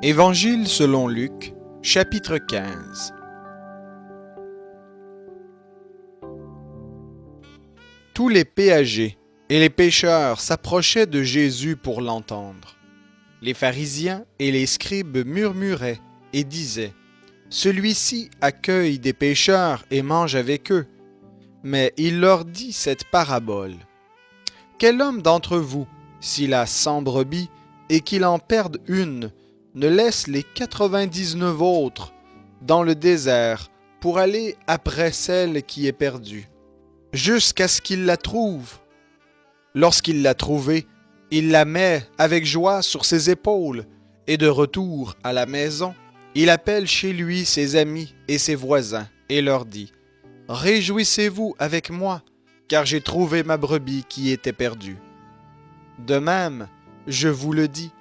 Évangile selon Luc, chapitre 15. Tous les péagers et les pêcheurs s'approchaient de Jésus pour l'entendre. Les pharisiens et les scribes murmuraient et disaient : « Celui-ci accueille des pécheurs et mange avec eux. » Mais il leur dit cette parabole. Quel homme d'entre vous, s'il a 100 brebis et qu'il en perde une, ne laisse les 99 autres dans le désert pour aller après celle qui est perdue, jusqu'à ce qu'il la trouve. Lorsqu'il l'a trouvée, il la met avec joie sur ses épaules, et de retour à la maison, il appelle chez lui ses amis et ses voisins, et leur dit : « Réjouissez-vous avec moi, car j'ai trouvé ma brebis qui était perdue. » De même, je vous le dis,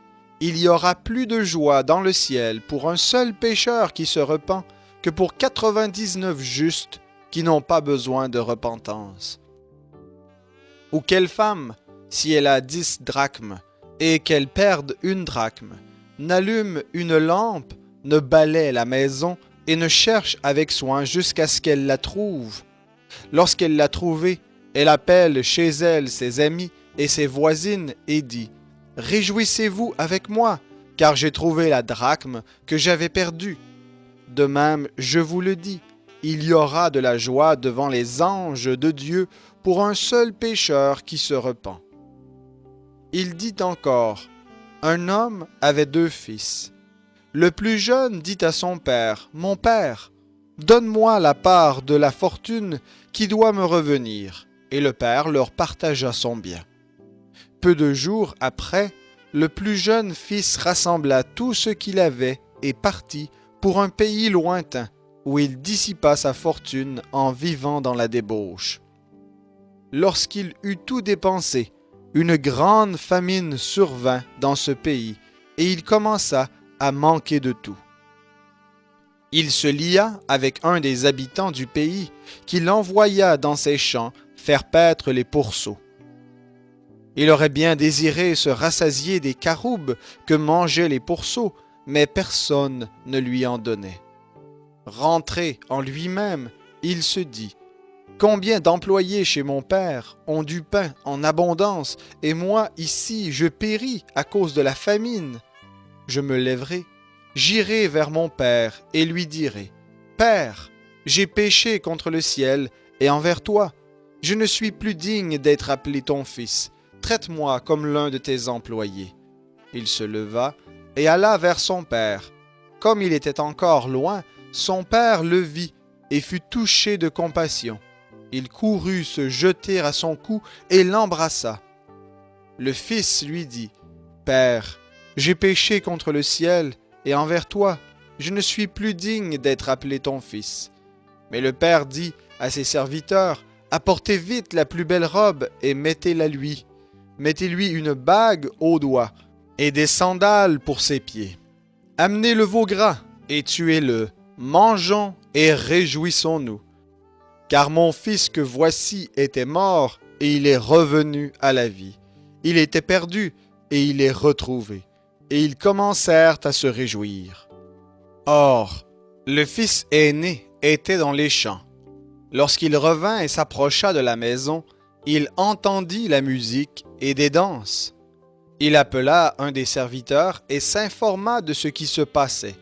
il y aura plus de joie dans le ciel pour un seul pécheur qui se repent que pour 99 justes qui n'ont pas besoin de repentance. Ou quelle femme, si elle a 10 drachmes et qu'elle perde une drachme, n'allume une lampe, ne balaie la maison et ne cherche avec soin jusqu'à ce qu'elle la trouve. Lorsqu'elle l'a trouvée, elle appelle chez elle ses amis et ses voisines et dit : « Réjouissez-vous avec moi, car j'ai trouvé la drachme que j'avais perdue. » De même, je vous le dis, il y aura de la joie devant les anges de Dieu pour un seul pécheur qui se repent. Il dit encore : un homme avait 2 fils. Le plus jeune dit à son père : « Mon père, donne-moi la part de la fortune qui doit me revenir. » Et le père leur partagea son bien. Peu de jours après, le plus jeune fils rassembla tout ce qu'il avait et partit pour un pays lointain, où il dissipa sa fortune en vivant dans la débauche. Lorsqu'il eut tout dépensé, une grande famine survint dans ce pays, et il commença à manquer de tout. Il se lia avec un des habitants du pays, qui l'envoya dans ses champs faire paître les pourceaux. Il aurait bien désiré se rassasier des caroubes que mangeaient les pourceaux, mais personne ne lui en donnait. Rentré en lui-même, il se dit : « Combien d'employés chez mon père ont du pain en abondance, et moi, ici, je péris à cause de la famine. Je me lèverai, j'irai vers mon père et lui dirai : Père, j'ai péché contre le ciel et envers toi. Je ne suis plus digne d'être appelé ton fils. Traite-moi comme l'un de tes employés. » Il se leva et alla vers son père. Comme il était encore loin, son père le vit et fut touché de compassion. Il courut se jeter à son cou et l'embrassa. Le fils lui dit : « Père, j'ai péché contre le ciel et envers toi. Je ne suis plus digne d'être appelé ton fils. » Mais le père dit à ses serviteurs : « Apportez vite la plus belle robe et mettez-la lui. Mettez-lui une bague au doigt et des sandales pour ses pieds. Amenez le veau gras et tuez-le. Mangeons et réjouissons-nous. Car mon fils que voici était mort et il est revenu à la vie. Il était perdu et il est retrouvé. » Et ils commencèrent à se réjouir. Or, le fils aîné était dans les champs. Lorsqu'il revint et s'approcha de la maison, il entendit la musique et des danses. Il appela un des serviteurs et s'informa de ce qui se passait.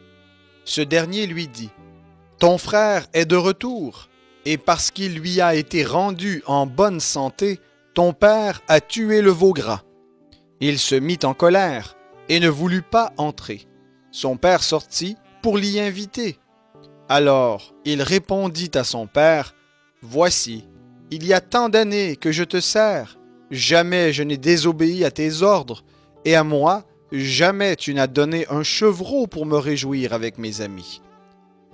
Ce dernier lui dit : « Ton frère est de retour, et parce qu'il lui a été rendu en bonne santé, ton père a tué le veau gras. » Il se mit en colère et ne voulut pas entrer. Son père sortit pour l'y inviter. Alors il répondit à son père : « Voici, il y a tant d'années que je te sers. Jamais je n'ai désobéi à tes ordres, et à moi, jamais tu n'as donné un chevreau pour me réjouir avec mes amis.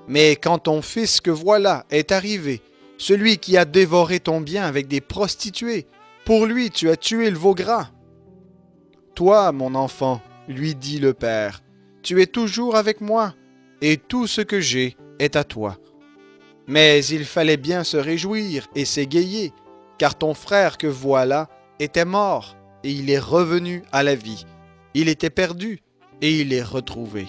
Mais quand ton fils que voilà est arrivé, celui qui a dévoré ton bien avec des prostituées, pour lui tu as tué le veau gras. Toi, mon enfant, lui dit le père, tu es toujours avec moi, et tout ce que j'ai est à toi. Mais il fallait bien se réjouir et s'égayer, car ton frère que voilà était mort, et il est revenu à la vie. Il était perdu, et il est retrouvé. »